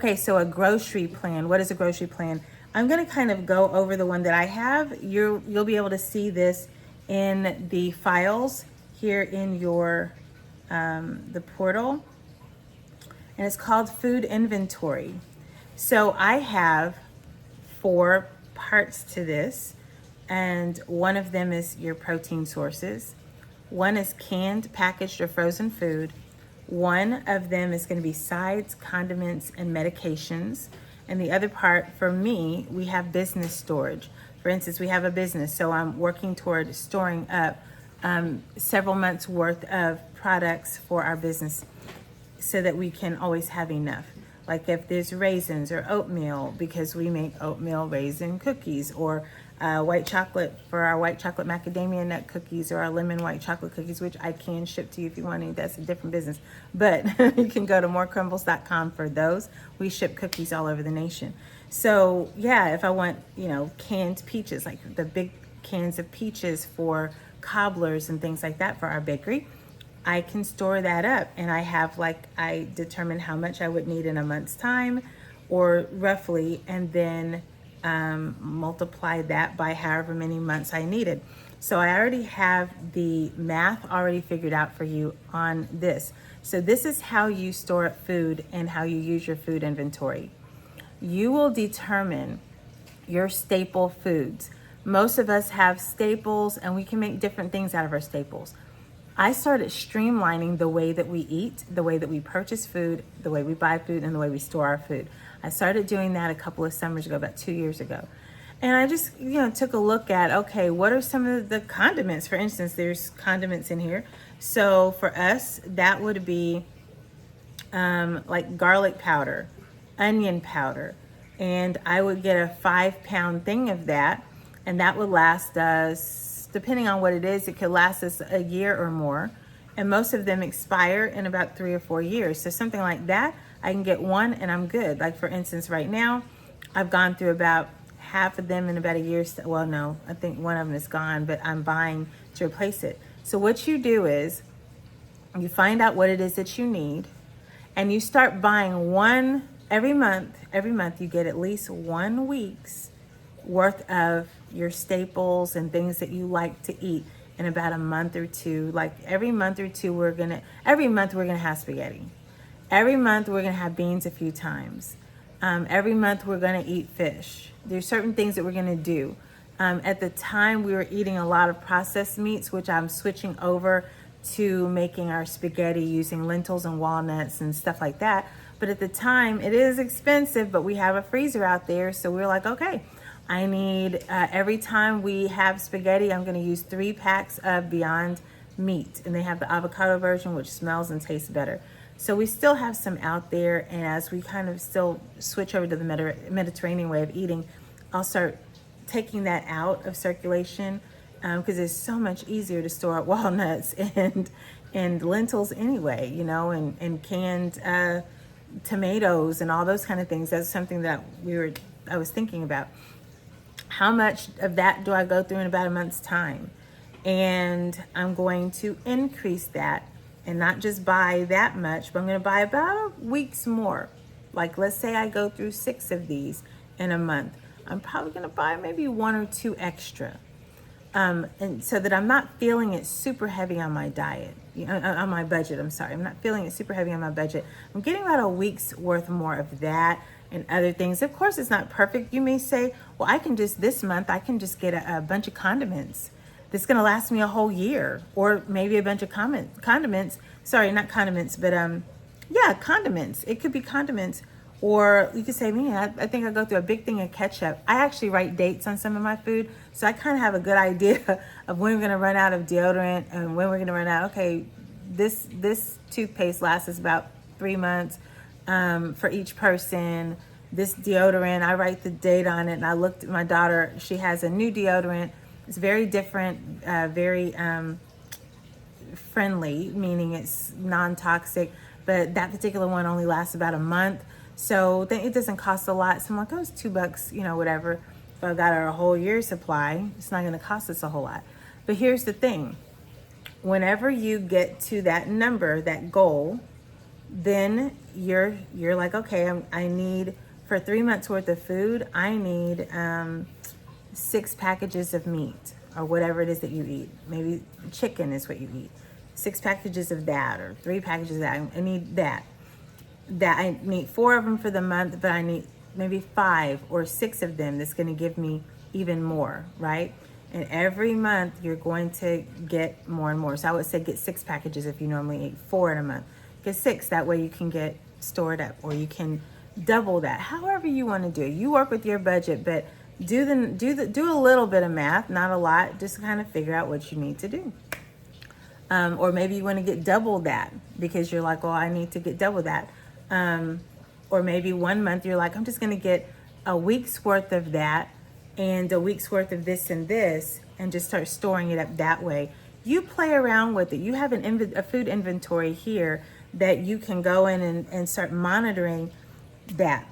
Okay, so a grocery plan. What is a grocery plan? I'm going to kind of go over the one that I have. You'll be able to see this in the files here in your the portal, and it's called food inventory. So I have 4 parts to this, and one of them is your protein sources. One is canned, packaged, or frozen food. One of them is going to be sides, condiments, and medications. And the other part, for me, we have business storage. For instance, we have a business, so I'm working toward storing up several months worth of products for our business so that we can always have enough. Like if there's raisins or oatmeal, because we make oatmeal raisin cookies, or white chocolate for our white chocolate macadamia nut cookies, or our lemon white chocolate cookies, which I can ship to you if you want any. That's a different business. But you can go to morecrumbles.com for those. We ship cookies all over the nation. So yeah, if I want, canned peaches, like the big cans of peaches for cobblers and things like that for our bakery, I can store that up, and I determine how much I would need in a month's time, or roughly, and then multiply that by however many months I needed. So I already have the math already figured out for you on this. So this is how you store up food and how you use your food inventory. You will determine your staple foods. Most of us have staples, and we can make different things out of our staples. I started streamlining the way that we eat, the way that we purchase food, the way we buy food, and the way we store our food. I started doing that a couple of summers ago, about 2 years ago. And I just, took a look at, okay, what are some of the condiments? For instance, there's condiments in here. So for us, that would be like garlic powder, onion powder. And I would get a 5-pound thing of that, and that would last us, depending on what it is, it could last us a year or more. And most of them expire in about 3 or 4 years. So something like that, I can get one and I'm good. Like for instance, right now, I've gone through about half of them in about a year. Well, no, I think one of them is gone, but I'm buying to replace it. So what you do is you find out what it is that you need, and you start buying one every month. Every month you get at least 1 week's worth of your staples and things that you like to eat in about a month or two. Like every month or two, every month we're gonna have spaghetti. Every month we're gonna have beans a few times. Every month we're gonna eat fish. There's certain things that we're gonna do. At the time we were eating a lot of processed meats, which I'm switching over to making our spaghetti using lentils and walnuts and stuff like that. But at the time it is expensive, but we have a freezer out there. So we're like, okay, I need, every time we have spaghetti, I'm gonna use 3 packs of Beyond Meat. And they have the avocado version, which smells and tastes better. So we still have some out there, and as we kind of still switch over to the Mediterranean way of eating, I'll start taking that out of circulation, because it's so much easier to store up walnuts and lentils anyway, and canned tomatoes and all those kind of things. That's something that I was thinking about. How much of that do I go through in about a month's time? And I'm going to increase that and not just buy that much, but I'm going to buy about a week's more. Like let's say I go through 6 of these in a month. I'm probably going to buy maybe 1 or 2 extra. And so that I'm not feeling it super heavy on my diet, on my budget. I'm sorry. I'm not feeling it super heavy on my budget. I'm getting about a week's worth more of that and other things. Of course, it's not perfect. You may say, well, this month, I can just get a bunch of condiments that's going to last me a whole year, or maybe a bunch of condiments. Sorry, not condiments, but condiments. It could be condiments. Or you could say, man, I think I go through a big thing of ketchup. I actually write dates on some of my food, so I kind of have a good idea of when we're going to run out of deodorant and when we're going to run out. Okay, this toothpaste lasts us about 3 months for each person. This deodorant, I write the date on it, and I looked at my daughter. She has a new deodorant. It's very different, very friendly, meaning it's non-toxic, but that particular one only lasts about a month. So then it doesn't cost a lot. So I'm like, oh, it's $2, whatever. If I've got our whole year's supply, it's not going to cost us a whole lot. But here's the thing. Whenever you get to that number, that goal, then you're like, okay, I need, for 3 months worth of food, I need 6 packages of meat or whatever it is that you eat. Maybe chicken is what you eat. 6 packages of that, or 3 packages of that. I need that. I need 4 of them for the month, but I need maybe 5 or 6 of them. That's going to give me even more, right? And every month you're going to get more and more. So I would say get 6 packages if you normally eat 4 in a month. Get 6, that way you can get stored up, or you can double that. However you want to do it. You work with your budget, but do a little bit of math, not a lot, just to kind of figure out what you need to do. Or maybe you want to get double that because you're like, well, I need to get double that. Or maybe one month you're like, I'm just going to get a week's worth of that and a week's worth of this and this, and just start storing it up that way. You play around with it. You have a food inventory here that you can go in and start monitoring that.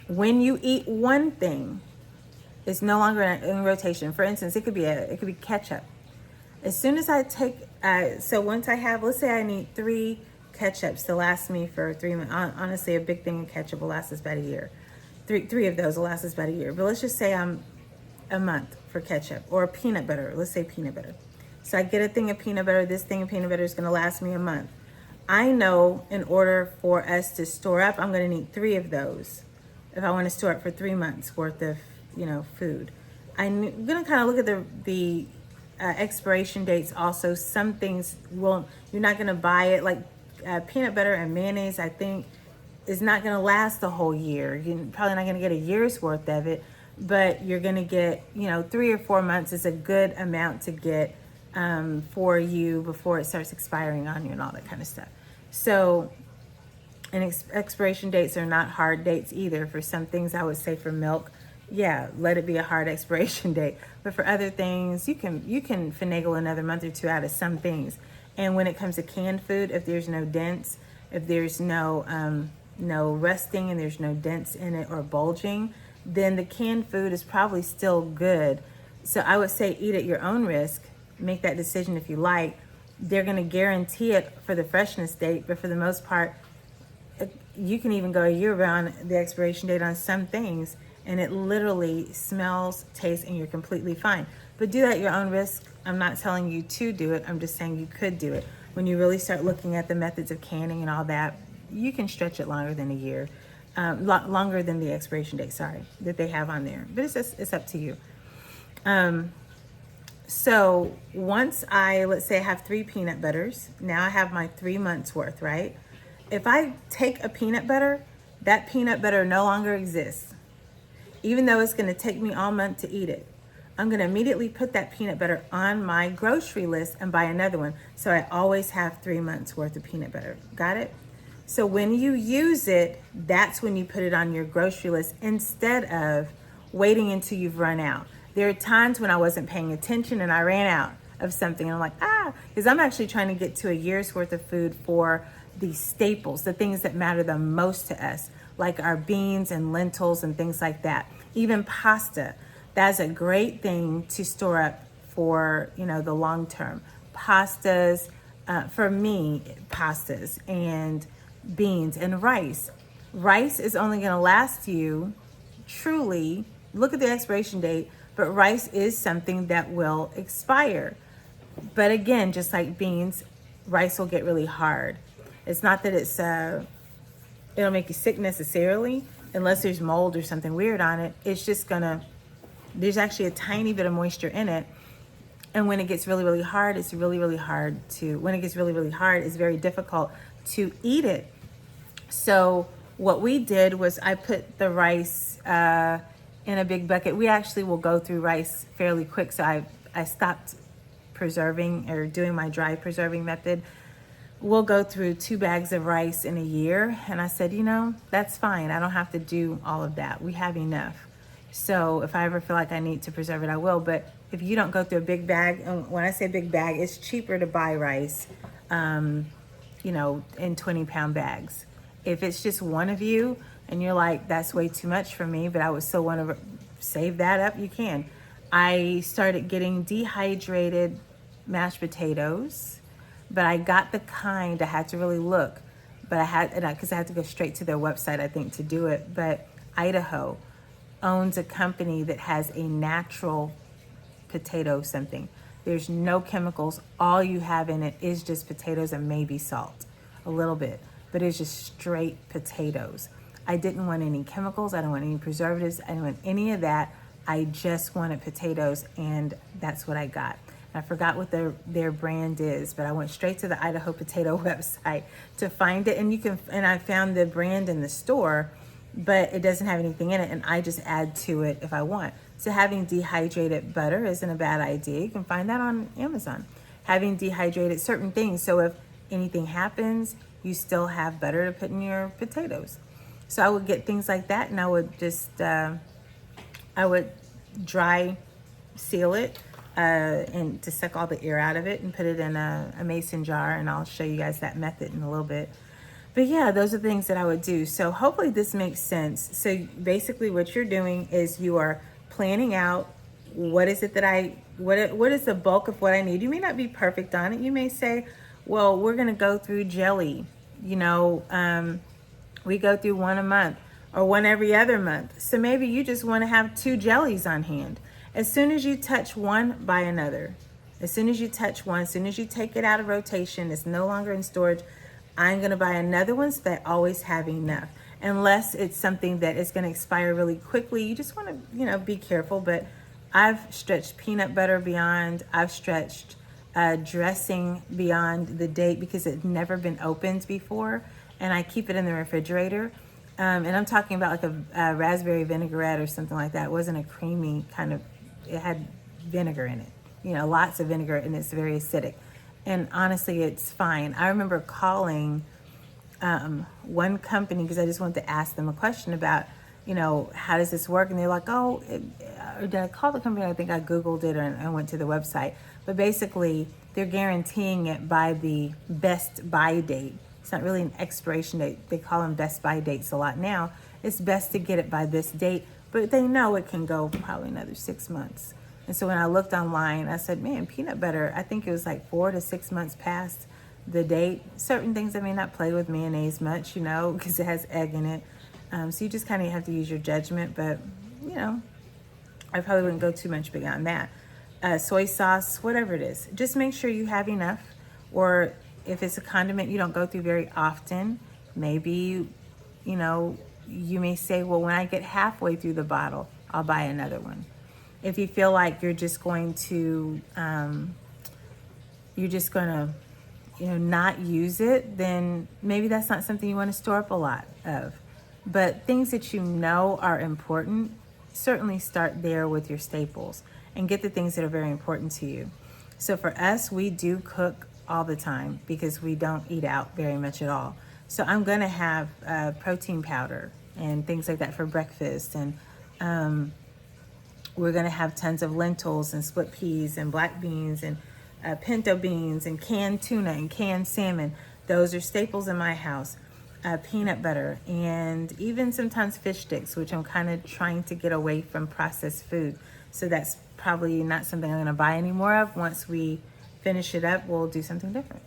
When you eat one thing, it's no longer in rotation. For instance, it could be ketchup. As soon as I take, so once I have, let's say I need 3 ketchups to last me for 3 months. Honestly, a big thing of ketchup will last us about a year. Three of those will last us about a year. But let's just say I'm a month for ketchup, or peanut butter. Let's say peanut butter. So I get a thing of peanut butter. This thing of peanut butter is going to last me a month. I know in order for us to store up, I'm going to need 3 of those if I want to store up for 3 months worth of, food. I'm going to kind of look at the expiration dates also. Some things you're not going to buy it, like peanut butter and mayonnaise, I think, is not going to last the whole year. You're probably not going to get a year's worth of it, but you're going to get, 3 or 4 months is a good amount to get for you before it starts expiring on you and all that kind of stuff. So, and expiration dates are not hard dates either. For some things, I would say for milk, yeah, let it be a hard expiration date. But for other things, you can finagle another month or 2 out of some things. And when it comes to canned food, if there's no dents, if there's no rusting and there's no dents in it or bulging, then the canned food is probably still good. So I would say eat at your own risk. Make that decision if you like. They're going to guarantee it for the freshness date, but for the most part, you can even go a year around the expiration date on some things, and it literally smells, tastes, and you're completely fine. But do that at your own risk. I'm not telling you to do it. I'm just saying you could do it. When you really start looking at the methods of canning and all that, you can stretch it longer than a year, longer than the expiration date, that they have on there. But it's up to you. So once let's say I have 3 peanut butters, now I have my 3 months worth, right? If I take a peanut butter, that peanut butter no longer exists. Even though it's going to take me all month to eat it, I'm going to immediately put that peanut butter on my grocery list and buy another one. So I always have 3 months worth of peanut butter. Got it? So when you use it, that's when you put it on your grocery list instead of waiting until you've run out. There are times when I wasn't paying attention and I ran out of something. And I'm like, because I'm actually trying to get to a year's worth of food for the staples, the things that matter the most to us, like our beans and lentils and things like that. Even pasta, that's a great thing to store up for, the long term. Pastas, for me, pastas and beans and rice. Rice is only going to last you, truly, look at the expiration date, but rice is something that will expire. But again, just like beans, rice will get really hard. It's not that it'll make you sick necessarily, unless there's mold or something weird on it. It's just there's actually a tiny bit of moisture in it. And when it gets really, really hard, it's very difficult to eat it. So what we did was I put the rice in a big bucket. We actually will go through rice fairly quick. So I stopped preserving or doing my dry preserving method. We'll go through 2 bags of rice in a year. And I said, that's fine. I don't have to do all of that. We have enough. So if I ever feel like I need to preserve it, I will. But if you don't go through a big bag, and when I say big bag, it's cheaper to buy rice, in 20-pound bags. If it's just one of you and you're like, that's way too much for me, but I would still want to save that up, you can. I started getting dehydrated mashed potatoes, but I got the kind, I had to really look, but because I had to go straight to their website, I think, to do it. But Idaho owns a company that has a natural potato something. There's no chemicals. All you have in it is just potatoes and maybe salt, a little bit, but it's just straight potatoes. I didn't want any chemicals. I didn't want any preservatives. I didn't want any of that. I just wanted potatoes, and that's what I got. I forgot what their brand is, but I went straight to the Idaho Potato website to find it, and I found the brand in the store, but it doesn't have anything in it, and I just add to it if I want. So having dehydrated butter isn't a bad idea. You can find that on Amazon. Having dehydrated certain things, so if anything happens, you still have butter to put in your potatoes. So I would get things like that, and I would just I would dry seal it and to suck all the air out of it, and put it in a mason jar, and I'll show you guys that method in a little bit. But yeah, those are things that I would do. So hopefully this makes sense. So basically what you're doing is you are planning out what is it that what is the bulk of what I need. You may not be perfect on it. You may say, well, we're going to go through jelly. We go through one a month or one every other month. So maybe you just want to have 2 jellies on hand. As soon as you touch one, buy another. As soon as you touch one, as soon as you take it out of rotation, it's no longer in storage, I'm going to buy another one so that I always have enough. Unless it's something that is going to expire really quickly, you just want to, be careful. But I've stretched peanut butter beyond, I've stretched dressing beyond the date because it's never been opened before, and I keep it in the refrigerator. And I'm talking about like a raspberry vinaigrette or something like that. It wasn't a creamy kind of, it had vinegar in it, lots of vinegar, and it's very acidic. And honestly, it's fine. I remember calling one company because I just wanted to ask them a question about, how does this work? And they're like, or did I call the company? I think I Googled it and I went to the website. But basically, they're guaranteeing it by the best buy date. It's not really an expiration date. They call them best buy dates a lot now. It's best to get it by this date, but they know it can go probably another 6 months. And so when I looked online, I said, man, peanut butter, I think it was like 4 to 6 months past the date. Certain things I may not play with mayonnaise much, because it has egg in it. So you just kind of have to use your judgment, but, I probably wouldn't go too much beyond that. Soy sauce, whatever it is, just make sure you have enough. Or if it's a condiment you don't go through very often, maybe, you may say, well, when I get halfway through the bottle, I'll buy another one. If you feel like you're just going to, not use it, then maybe that's not something you want to store up a lot of. But things that are important, certainly start there with your staples and get the things that are very important to you. So for us, we do cook all the time because we don't eat out very much at all. So I'm going to have protein powder and things like that for breakfast. And we're going to have tons of lentils and split peas and black beans and pinto beans and canned tuna and canned salmon. Those are staples in my house. Peanut butter, and even sometimes fish sticks, which I'm kind of trying to get away from processed food. So that's probably not something I'm going to buy any more of. Once we finish it up, we'll do something different.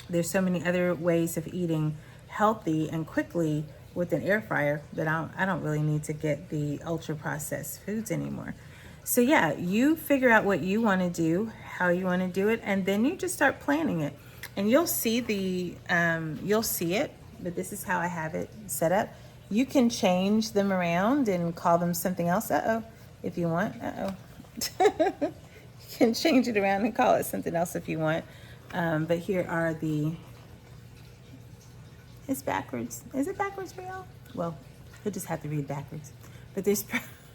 There's so many other ways of eating healthy and quickly with an air fryer that I don't really need to get the ultra processed foods anymore. So yeah, you figure out what you want to do, how you want to do it, and then you just start planning it. And you'll see it, but this is how I have it set up. You can change them around and call them something else. If you want. You can change it around and call it something else if you want. But here are it's backwards. Is it backwards for y'all? Well, you'll just have to read backwards. But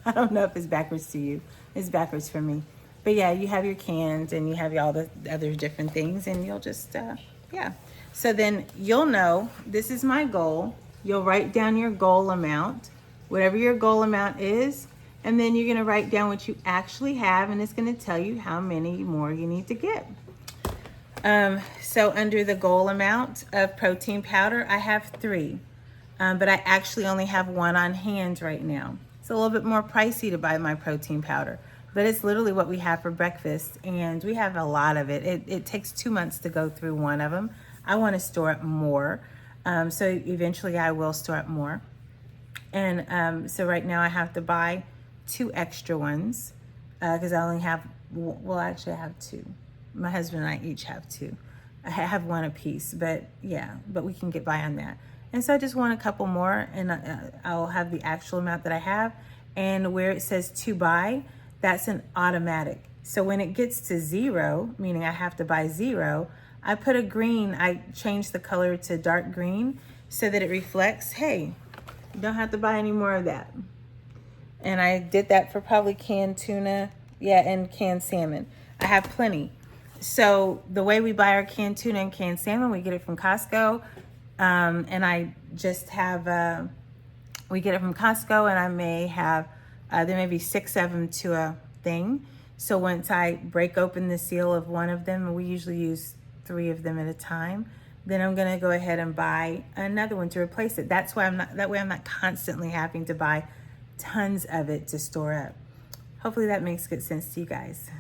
I don't know if it's backwards to you. It's backwards for me. But yeah, you have your cans and you have all the other different things, and you'll just, yeah. So then you'll know, this is my goal. You'll write down your goal amount, whatever your goal amount is, and then you're gonna write down what you actually have, and it's gonna tell you how many more you need to get. So under the goal amount of protein powder, I have 3, but I actually only have 1 on hand right now. It's a little bit more pricey to buy my protein powder, but it's literally what we have for breakfast, and we have a lot of it. It takes 2 months to go through one of them. I want to store up more. So eventually I will store up more. And so right now I have to buy 2 extra ones because I only have, well, actually I have 2. My husband and I each have 2. I have 1 apiece, but yeah, but we can get by on that. And so I just want a couple more, and I'll have the actual amount that I have. And where it says to buy, that's an automatic. So when it gets to 0, meaning I have to buy 0, I put a green, I change the color to dark green so that it reflects, hey, you don't have to buy any more of that. And I did that for probably canned tuna, yeah, and canned salmon. I have plenty. So the way we buy our canned tuna and canned salmon, we get it from Costco. And I just have, we get it from Costco, and I may have, there may be 6 of them to a thing. So once I break open the seal of one of them, we usually use 3 of them at a time, then I'm gonna go ahead and buy another one to replace it. That's why that way I'm not constantly having to buy tons of it to store up. Hopefully that makes good sense to you guys.